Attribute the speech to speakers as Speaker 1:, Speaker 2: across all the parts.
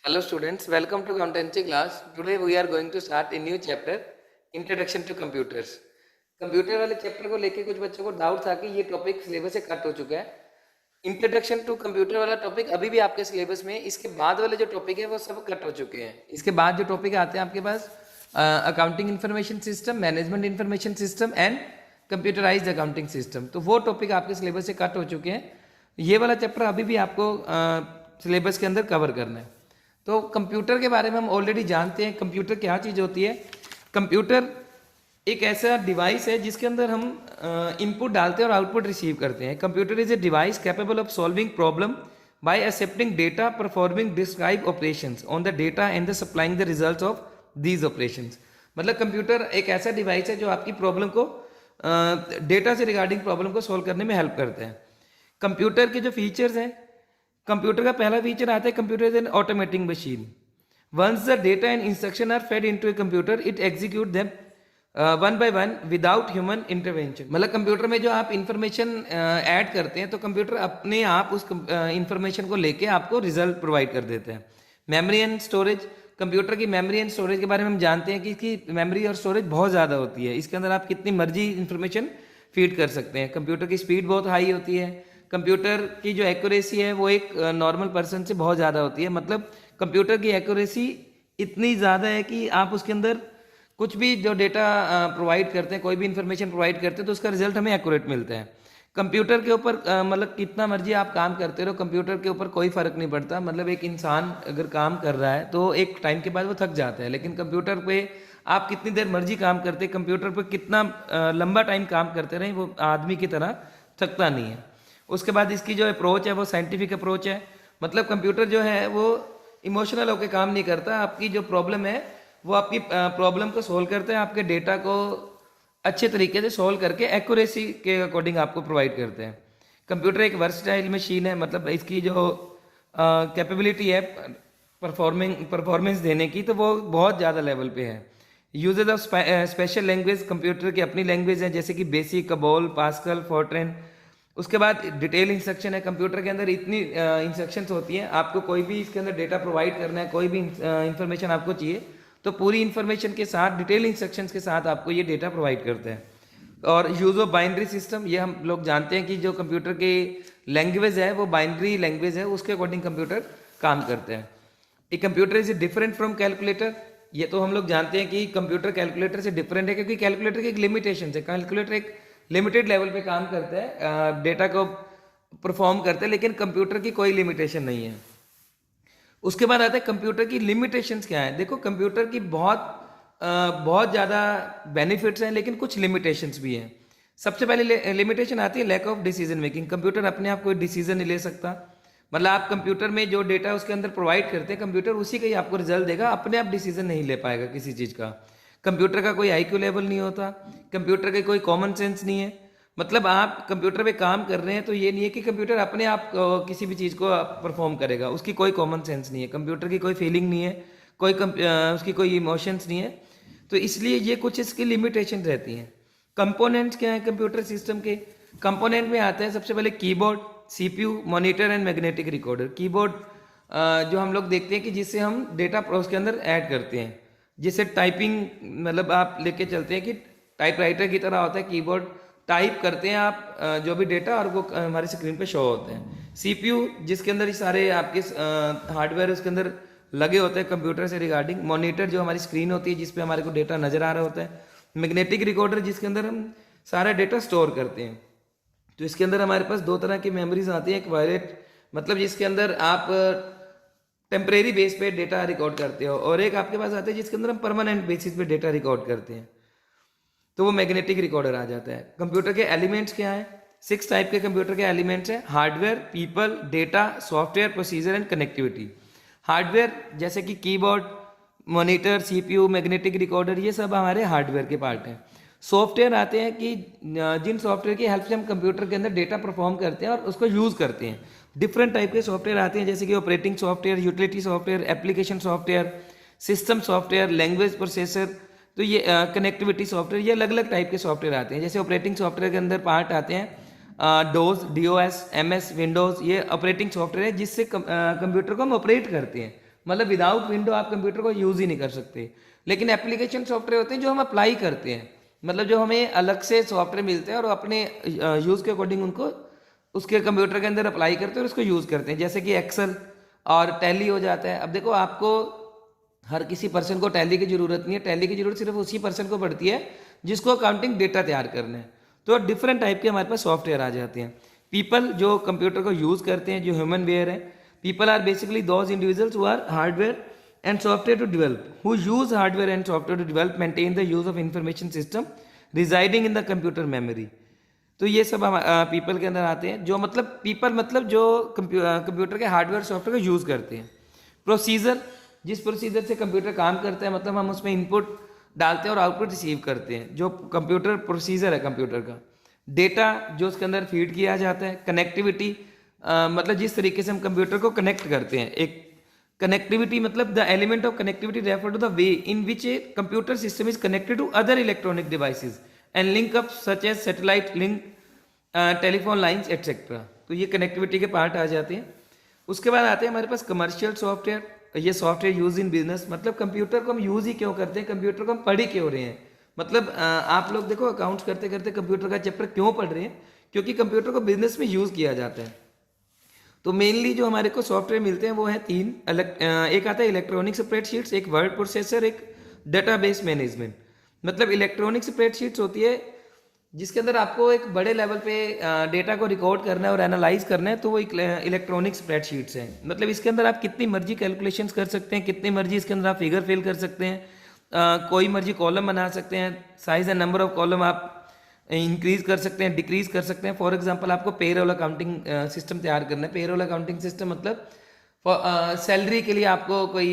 Speaker 1: Hello students, welcome to accountancy class. Today we are going to start a new chapter, Introduction to Computers. Computer वाले chapter को लेके कुछ बच्चों को doubt था कि ये टॉपिक सिलेबस से कट हो चुका है। इंट्रोडक्शन टू कंप्यूटर वाला टॉपिक अभी भी आपके सिलेबस में, इसके बाद वाले जो टॉपिक है वो सब कट हो चुके हैं। इसके बाद जो टॉपिक आते हैं आपके पास accounting information system, management information system and computerized accounting system, तो वो टॉपिक आपके सिलेबस से कट हो चुके हैं। ये वाला चैप्टर अभी भी आपको सिलेबस के अंदर कवर करना है। तो कंप्यूटर के बारे में हम ऑलरेडी जानते हैं। कंप्यूटर क्या चीज़ होती है? कंप्यूटर एक ऐसा डिवाइस है जिसके अंदर हम इनपुट डालते हैं और आउटपुट रिसीव करते हैं। Computer is a device capable of solving problem bye accepting data, performing describe operations on the data and the supplying the results of these operations. मतलब कंप्यूटर एक ऐसा डिवाइस है जो आपकी प्रॉब्लम को डेटा से रिगार्डिंग प्रॉब्लम को solve करने में हेल्प करते हैं। कंप्यूटर के जो फीचर्स हैं, कंप्यूटर का पहला फीचर आता है computer is an automatic machine. Once the data and instruction are fed into a computer it execute them one by one without human intervention. मतलब कंप्यूटर में जो आप इंफॉर्मेशन ऐड करते हैं तो कंप्यूटर अपने आप उस इंफॉर्मेशन को लेके आपको रिजल्ट प्रोवाइड कर देते हैं। मेमोरी एंड स्टोरेज, कंप्यूटर की मेमोरी एंड स्टोरेज के बारे में हम जानते हैं कि इसकी मेमोरी और स्टोरेज बहुत ज़्यादा होती है। इसके अंदर आप कितनी मर्जी इंफॉर्मेशन फीड कर सकते हैं। कंप्यूटर की स्पीड बहुत हाई होती है। कंप्यूटर की जो एक्यूरेसी है वो एक नॉर्मल पर्सन से बहुत ज़्यादा होती है। मतलब कंप्यूटर की एक्यूरेसी इतनी ज़्यादा है कि आप उसके अंदर कुछ भी जो डेटा प्रोवाइड करते हैं, कोई भी इंफॉर्मेशन प्रोवाइड करते हैं तो उसका रिजल्ट हमें एक्यूरेट मिलता है। कंप्यूटर के ऊपर मतलब कितना मर्जी आप काम करते रहो, कंप्यूटर के ऊपर कोई फ़र्क नहीं पड़ता। मतलब एक इंसान अगर काम कर रहा है तो एक टाइम के बाद वो थक जाता है, लेकिन कंप्यूटर पे आप कितनी देर मर्जी काम करते, कंप्यूटर पे कितना लंबा टाइम काम करते रहें, वो आदमी की तरह थकता नहीं है। उसके बाद इसकी जो अप्रोच है वो साइंटिफिक अप्रोच है। मतलब कंप्यूटर जो है वो इमोशनल होकर काम नहीं करता। आपकी जो प्रॉब्लम है वो आपकी प्रॉब्लम को सोल्व करता है, आपके डेटा को अच्छे तरीके से सोल्व करके एक्यूरेसी के अकॉर्डिंग आपको प्रोवाइड करते हैं। कंप्यूटर एक वर्सटाइल मशीन है। मतलब इसकी जो कैपेबिलिटी है परफॉर्मेंस देने की तो वो बहुत ज़्यादा लेवल पे है। Uses of special language, computer की अपनी लैंग्वेज है जैसे कि बेसिक, कबोल, पास्कल, फोर्ट्रेन। उसके बाद डिटेल इंस्ट्रक्शन है। कंप्यूटर के अंदर इतनी इंस्ट्रक्शंस होती हैं, आपको कोई भी इसके अंदर डेटा प्रोवाइड करना है, कोई भी इंफॉर्मेशन आपको चाहिए तो पूरी इंफॉर्मेशन के साथ, डिटेल इंस्ट्रक्शंस के साथ आपको ये डेटा प्रोवाइड करते हैं। और यूज़ ऑफ बाइनरी सिस्टम, ये हम लोग जानते हैं कि जो कंप्यूटर की लैंग्वेज है वो बाइनरी लैंग्वेज है, उसके अकॉर्डिंग कंप्यूटर काम करते हैं। एक computer is different from calculator, ये तो हम लोग जानते हैं कि कंप्यूटर कैलकुलेटर से डिफरेंट है क्योंकि कैलकुलेटर की एक लिमिटेशन है। कैलकुलेटर एक लिमिटेड लेवल पे काम करता है, डेटा को परफॉर्म करता है, लेकिन कंप्यूटर की कोई लिमिटेशन नहीं है। उसके बाद आता है कंप्यूटर की लिमिटेशंस क्या है। देखो कंप्यूटर की बहुत ज़्यादा बेनिफिट्स हैं लेकिन कुछ लिमिटेशंस भी हैं। सबसे पहले लिमिटेशन आती है lack of decision making. Computer अपने आप कोई डिसीजन नहीं ले सकता। मतलब आप कंप्यूटर में जो डेटा उसके अंदर प्रोवाइड करते हैं, कंप्यूटर उसी का ही आपको रिजल्ट देगा, अपने आप डिसीजन नहीं ले पाएगा किसी चीज़ का। कंप्यूटर का कोई आईक्यू लेवल नहीं होता, कंप्यूटर का कोई कॉमन सेंस नहीं है। मतलब आप कंप्यूटर पे काम कर रहे हैं तो ये नहीं है कि कंप्यूटर अपने आप किसी भी चीज़ को परफॉर्म करेगा, उसकी कोई कॉमन सेंस नहीं है, कंप्यूटर की कोई फीलिंग नहीं है, उसकी कोई इमोशंस नहीं है। तो इसलिए ये कुछ इसकी लिमिटेशन रहती हैं। कंपोनेंट्स क्या है कंप्यूटर सिस्टम के? कंपोनेंट में आते हैं सबसे पहले keyboard, CPU, monitor and magnetic recorder. Keyboard जो हम लोग देखते हैं कि जिससे हम डेटा उसके अंदर ऐड करते हैं, जिससे टाइपिंग, मतलब आप लेके चलते हैं कि टाइपराइटर की तरह होता है कीबोर्ड, टाइप करते हैं आप जो भी डेटा और वो हमारी स्क्रीन पे शो होते हैं। सीपीयू जिसके अंदर ये सारे आपके हार्डवेयर उसके अंदर लगे होते हैं कंप्यूटर से रिगार्डिंग। मॉनिटर जो हमारी स्क्रीन होती है जिसपे हमारे को डेटा नजर आ रहा होता है। मैग्नेटिक रिकॉर्डर जिसके अंदर हम सारा डेटा स्टोर करते हैं। तो इसके अंदर हमारे पास दो तरह की मेमोरीज आती है। एक वायलेट, मतलब जिसके अंदर आप टेम्परेरी बेस पे डेटा रिकॉर्ड करते हो, और एक आपके पास आते हैं जिसके अंदर हम परमानेंट बेसिस पे डेटा रिकॉर्ड करते हैं, तो वो मैग्नेटिक रिकॉर्डर आ जाता है। कंप्यूटर के एलिमेंट्स क्या है? 6 टाइप के कंप्यूटर के एलिमेंट्स हैं। Hardware, people, data, software, procedure and connectivity. Hardware जैसे कि keyboard, monitor, CPU, magnetic recorder, ये सब हमारे हार्डवेयर के पार्ट हैं। सॉफ्टवेयर आते हैं कि जिन सॉफ्टवेयर की हेल्प से हम कंप्यूटर के अंदर डेटा परफॉर्म करते हैं और उसको यूज़ करते हैं। डिफरेंट टाइप के सॉफ्टवेयर आते हैं जैसे कि operating software, utility software, application software, system software, language processor, तो ये कनेक्टिविटी सॉफ्टवेयर, ये अलग अलग टाइप के सॉफ्टवेयर आते हैं। जैसे ऑपरेटिंग सॉफ्टवेयर के अंदर पार्ट आते हैं डोज, डीओएस, एमएस, विंडोज़, ये ऑपरेटिंग सॉफ्टवेयर है जिससे कंप्यूटर को हम ऑपरेट करते हैं। मतलब विदाउट विंडो आप कंप्यूटर को यूज़ ही नहीं कर सकते। लेकिन एप्लीकेशन सॉफ्टवेयर होते हैं जो हम अप्लाई करते हैं, मतलब जो हमें अलग से सॉफ्टवेयर मिलते हैं और अपने यूज़ के अकॉर्डिंग उनको उसके कंप्यूटर के अंदर अप्लाई करते हैं और उसको यूज़ करते हैं, जैसे कि एक्सेल और टैली हो जाता है। अब देखो आपको हर किसी पर्सन को टैली की ज़रूरत नहीं है, टैली की ज़रूरत सिर्फ उसी पर्सन को पड़ती है जिसको अकाउंटिंग डेटा तैयार करना है। तो डिफरेंट टाइप के हमारे पास सॉफ्टवेयर आ जाते हैं। पीपल जो कंप्यूटर को यूज़ करते हैं, जो ह्यूमन वेयर है, people are basically those individuals who are hardware and software to develop, who use hardware and software to develop, maintain the use of information system residing in the computer memory। तो ये सब हम people के अंदर आते हैं, जो मतलब पीपल मतलब जो कंप्यूटर के हार्डवेयर सॉफ्टवेयर को यूज़ करते हैं। प्रोसीजर, जिस प्रोसीजर से कंप्यूटर काम करता है, मतलब हम उसमें इनपुट डालते हैं और आउटपुट रिसीव करते हैं, जो कंप्यूटर प्रोसीजर है कंप्यूटर का। डेटा जो उसके अंदर फीड किया जाता है। कनेक्टिविटी मतलब जिस तरीके से हम कंप्यूटर को कनेक्ट करते हैं। एक कनेक्टिविटी मतलब the element of connectivity refer to the way in which a computer system is connected to other electronic devices and link up such as satellite link, telephone lines etcetera. तो ये connectivity के part आ जाते हैं। उसके बाद आते हैं हमारे पास कमर्शियल सॉफ्टवेयर। ये सॉफ्टवेयर यूज इन बिजनेस, मतलब कंप्यूटर को हम यूज ही क्यों करते हैं, कंप्यूटर को हम पढ़ ही क्यों रहे हैं। मतलब आप लोग देखो अकाउंट्स करते करते कंप्यूटर का चैप्टर क्यों पढ़ रहे हैं, क्योंकि कंप्यूटर को बिजनेस में यूज किया जाता है। तो मेनली जो हमारे को सॉफ्टवेयर मिलते हैं वो है तीन अलग। एक आता है इलेक्ट्रॉनिक स्प्रेडशीट्स, एक वर्ड प्रोसेसर, एक डेटाबेस मैनेजमेंट। मतलब इलेक्ट्रॉनिक स्प्रेडशीट्स होती है जिसके अंदर आपको एक बड़े लेवल पे डेटा को रिकॉर्ड करना है और एनालाइज करना है, तो वो इलेक्ट्रॉनिक स्प्रेडशीट्स हैं। मतलब इसके अंदर आप कितनी मर्जी कैलकुलेशंस कर सकते हैं, कितनी मर्जी इसके अंदर आप फिगर फिल कर सकते हैं, कोई मर्जी कॉलम बना सकते हैं, size and number of column आप इंक्रीज कर सकते हैं, डिक्रीज कर सकते हैं। फॉर एग्जांपल आपको पेरोल अकाउंटिंग सिस्टम तैयार करना है। पेरोल अकाउंटिंग सिस्टम मतलब सैलरी के लिए आपको कोई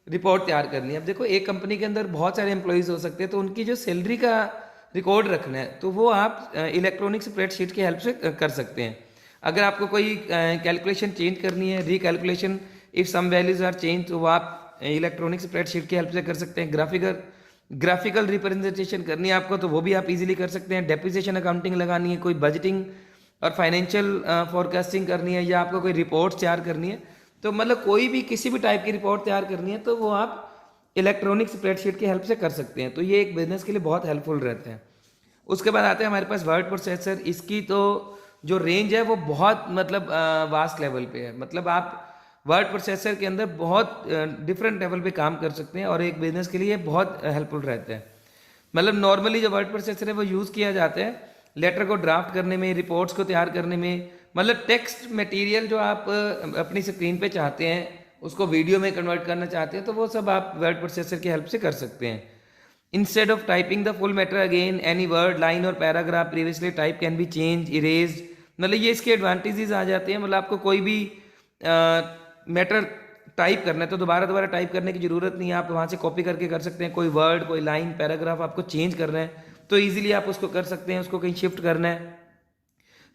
Speaker 1: रिपोर्ट तैयार करनी है। अब देखो एक कंपनी के अंदर बहुत सारे एम्प्लॉयज़ हो सकते हैं, तो उनकी जो सैलरी का रिकॉर्ड रखना है तो वो आप इलेक्ट्रॉनिक स्प्रेडशीट की हेल्प से कर सकते हैं। अगर आपको कोई कैलकुलेशन चेंज करनी है, recalculation if some values are change, तो वो आप इलेक्ट्रॉनिक स्प्रेडशीट की हेल्प से कर सकते हैं। ग्राफिकल रिप्रेजेंटेशन करनी है आपको, तो वो भी आप इजीली कर सकते हैं। डेप्रिसिएशन अकाउंटिंग लगानी है, कोई बजटिंग और फाइनेंशियल फोरकास्टिंग करनी है, या आपको कोई रिपोर्ट तैयार करनी है, तो मतलब कोई भी किसी भी टाइप की रिपोर्ट तैयार करनी है तो वो आप इलेक्ट्रॉनिक स्प्रेडशीट की हेल्प से कर सकते हैं। तो ये एक बिजनेस के लिए बहुत हेल्पफुल रहते हैं। उसके बाद आते हैं हमारे पास वर्ड प्रोसेसर। इसकी तो जो रेंज है वो बहुत मतलब वास्ट लेवल पे है। मतलब आप वर्ड प्रोसेसर के अंदर बहुत डिफरेंट लेवल पे काम कर सकते हैं और एक बिजनेस के लिए बहुत हेल्पफुल रहता है। मतलब नॉर्मली जो वर्ड प्रोसेसर है वो यूज़ किया जाता है लेटर को ड्राफ्ट करने में, रिपोर्ट्स को तैयार करने में। मतलब टेक्स्ट मटेरियल जो आप अपनी स्क्रीन पे चाहते हैं उसको वीडियो में कन्वर्ट करना चाहते हैं, तो वो सब आप वर्ड प्रोसेसर की हेल्प से कर सकते हैं। Instead of typing the full matter again, any word, line और paragraph previously type can be change, erased. मतलब ये इसके एडवांटेजेस आ जाते हैं। मतलब आपको कोई भी मैटर टाइप करना है तो दोबारा टाइप करने की ज़रूरत नहीं है, आप वहाँ से कॉपी करके कर सकते हैं। कोई वर्ड, कोई लाइन, पैराग्राफ आपको चेंज करना है तो ईजिली आप उसको कर सकते हैं, उसको कहीं शिफ्ट करना है।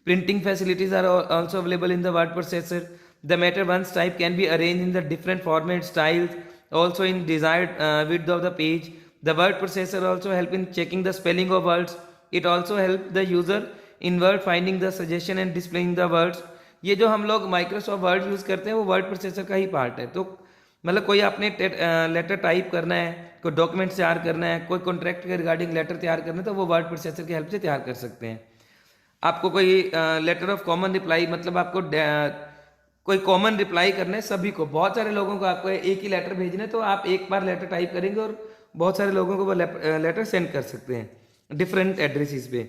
Speaker 1: Printing facilities are also available in the word processor. The matter once type can be arrange in the different format styles, also in desired width of the page. The word processor also help in checking the spelling of words. It also help the user in word finding the suggestion and displaying the words. ये जो हम लोग Microsoft word use करते हैं वो word processor का ही part है। तो मतलब कोई आपने लेटर टाइप करना है, कोई डॉक्यूमेंट तैयार करना है, कोई कॉन्ट्रैक्ट के रिगार्डिंग लेटर तैयार करना है, तो वो वर्ड प्रोसेसर की हेल्प से तैयार कर सकते हैं। आपको कोई लेटर ऑफ कॉमन रिप्लाई, मतलब आपको कोई कॉमन रिप्लाई करना है सभी को, बहुत सारे लोगों को आपको एक ही लेटर भेजना है, तो आप एक बार लेटर टाइप करेंगे और बहुत सारे लोगों को वो लेटर सेंड कर सकते हैं डिफरेंट एड्रेसेस पे।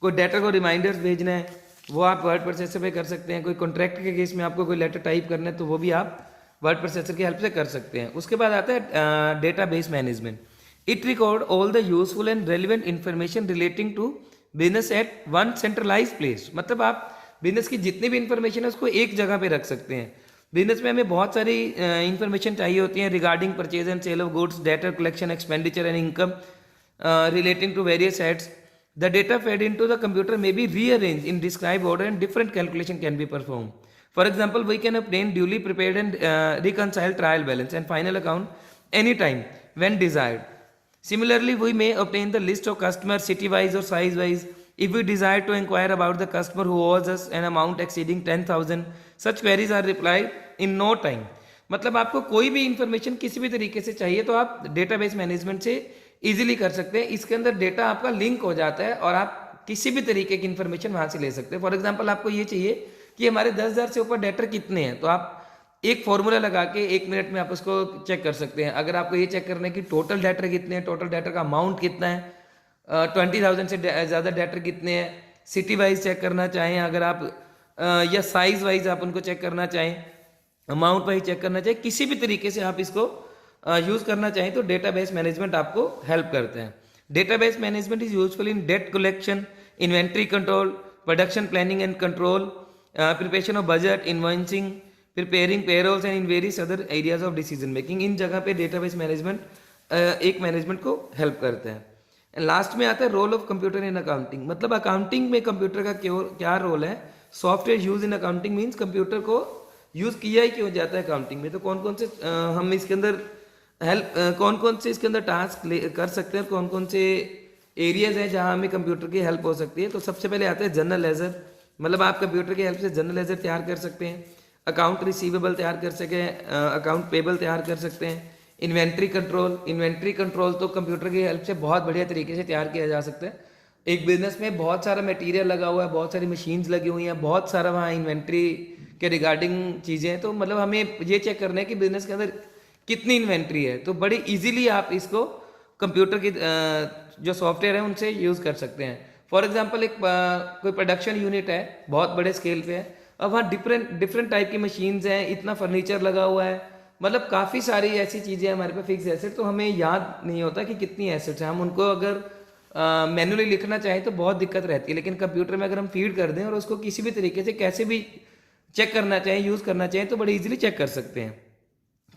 Speaker 1: कोई डाटा को रिमाइंडर्स भेजना है वो आप वर्ड प्रोसेसर पे कर सकते हैं। कोई कॉन्ट्रैक्ट के केस में आपको कोई लेटर टाइप करना है तो वो भी आप वर्ड प्रोसेसर की हेल्प से कर सकते हैं। उसके बाद आता है database management. It record all the useful and relevant information relating to business at one centralize place. मतलब आप बिजनेस की जितनी भी इंफॉर्मेशन है उसको एक जगह पे रख सकते हैं। बिजनेस में हमें बहुत सारी इंफॉर्मेशन चाहिए होती है regarding purchase and sale of goods, data collection, expenditure and income relating to various heads. The data fed into the computer may be rearrange in describe order and different calculation can be perform. For example, we can obtain duly prepared and reconciled trial balance and final account anytime when desired. Similarly, we may obtain the list of customers city-wise or size-wise. If we desire to inquire about the customer who owes us an amount exceeding 10,000, such queries are replied in no time. मतलब आपको कोई भी information किसी भी तरीके से चाहिए तो आप डेटाबेस मैनेजमेंट से इजीली कर सकते हैं। इसके अंदर डेटा आपका लिंक हो जाता है और आप किसी भी तरीके की इंफॉर्मेशन वहाँ से ले सकते हैं। फॉर एग्जांपल आपको ये चाहिए कि हमारे 10,000 से ऊपर डेटर कितने हैं, तो आप एक फॉर्मूला लगा के 1 मिनट में आप उसको चेक कर सकते हैं। अगर आपको ये चेक करना है कि टोटल डेटर कितने हैं, टोटल डेटर का अमाउंट कितना है, 20,000 से ज़्यादा डेटर कितने हैं, सिटी वाइज चेक करना चाहें अगर आप, या साइज वाइज आप उनको चेक करना चाहें, अमाउंट वाइज चेक करना चाहें, किसी भी तरीके से आप इसको यूज़ करना चाहें तो डेटाबेस मैनेजमेंट आपको हेल्प करते हैं। Database management is useful in data collection, inventory control, production planning and control, preparation of budget, invoicing, preparing payrolls and in various other areas of decision making. इन जगह पे database management एक management को help करते हैं। And last में आता है role of computer in accounting. मतलब अकाउंटिंग में कंप्यूटर का क्या रोल है। Software use in accounting means computer को यूज़ किया ही क्यों जाता है अकाउंटिंग में, तो कौन कौन से हम इसके अंदर कौन कौन से इसके अंदर टास्क कर सकते हैं, कौन कौन से एरियाज हैं जहां हमें कंप्यूटर की हेल्प हो सकती है। तो सबसे पहले आता है जनरल लेजर। मतलब आप कंप्यूटर की हेल्प से जनरल लेजर तैयार कर सकते हैं, अकाउंट रिसीवेबल तैयार कर सकें, अकाउंट पेबल तैयार कर सकते हैं, इन्वेंट्री कंट्रोल। इन्वेंट्री कंट्रोल तो कंप्यूटर की हेल्प से बहुत बढ़िया तरीके से तैयार किया जा सकता है। एक बिजनेस में बहुत सारा मटेरियल लगा हुआ है, बहुत सारी मशीन्स लगी हुई हैं, बहुत सारा वहाँ इन्वेंट्री के रिगार्डिंग चीज़ें हैं, तो मतलब हमें ये चेक करना है कि बिजनेस के अंदर कितनी इन्वेंट्री है। तो बड़ी इजीली आप इसको कंप्यूटर की जो सॉफ्टवेयर है उनसे यूज़ कर सकते हैं। फॉर एग्जांपल एक कोई प्रोडक्शन यूनिट है, बहुत बड़े स्केल पे है, अब वहाँ डिफरेंट टाइप की मशीन्स हैं, इतना फर्नीचर लगा हुआ है, मतलब काफ़ी सारी ऐसी चीज़ें हैं हमारे पास फिक्स एसेट, तो हमें याद नहीं होता कि कितनी एसेट्स हैं। हम उनको अगर मैनुअली लिखना चाहें तो बहुत दिक्कत रहती है, लेकिन कंप्यूटर में अगर हम फीड कर दें और उसको किसी भी तरीके से कैसे भी चेक करना चाहें, यूज़ करना चाहें, तो बड़ी इजीली चेक कर सकते हैं।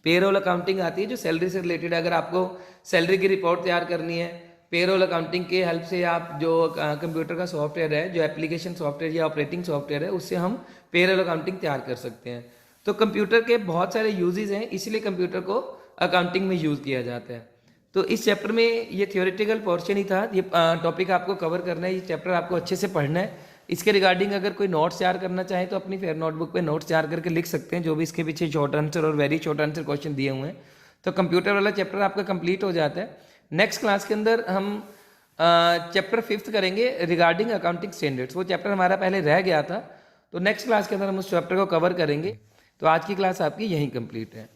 Speaker 1: पेरोल अकाउंटिंग आती है जो सैलरी से रिलेटेड है। अगर आपको सैलरी की रिपोर्ट तैयार करनी है, पेरोल अकाउंटिंग के हेल्प से आप जो कंप्यूटर का सॉफ्टवेयर है, जो एप्लीकेशन सॉफ्टवेयर या ऑपरेटिंग सॉफ्टवेयर है, उससे हम पेरोल अकाउंटिंग तैयार कर सकते हैं। तो कंप्यूटर के बहुत सारे यूजेस हैं, इसलिए कंप्यूटर को अकाउंटिंग में यूज़ किया जाता है। तो इस चैप्टर में ये थियोरेटिकल पोर्शन ही था, ये टॉपिक आपको कवर करना है, ये चैप्टर आपको अच्छे से पढ़ना है। इसके रिगार्डिंग अगर कोई नोट्स तैयार करना चाहे तो अपनी फेयर नोटबुक पे नोट्स तैयार करके लिख सकते हैं, जो भी इसके पीछे शॉर्ट आंसर और वेरी शॉर्ट आंसर क्वेश्चन दिए हुए हैं। तो कंप्यूटर वाला चैप्टर आपका कंप्लीट हो जाता है। नेक्स्ट क्लास के अंदर हम चैप्टर 5th करेंगे रिगार्डिंग अकाउंटिंग स्टैंडर्ड्स। वो चैप्टर हमारा पहले रह गया था, तो नेक्स्ट क्लास के अंदर हम उस चैप्टर को कवर करेंगे। तो आज की क्लास आपकी यहीं कंप्लीट है।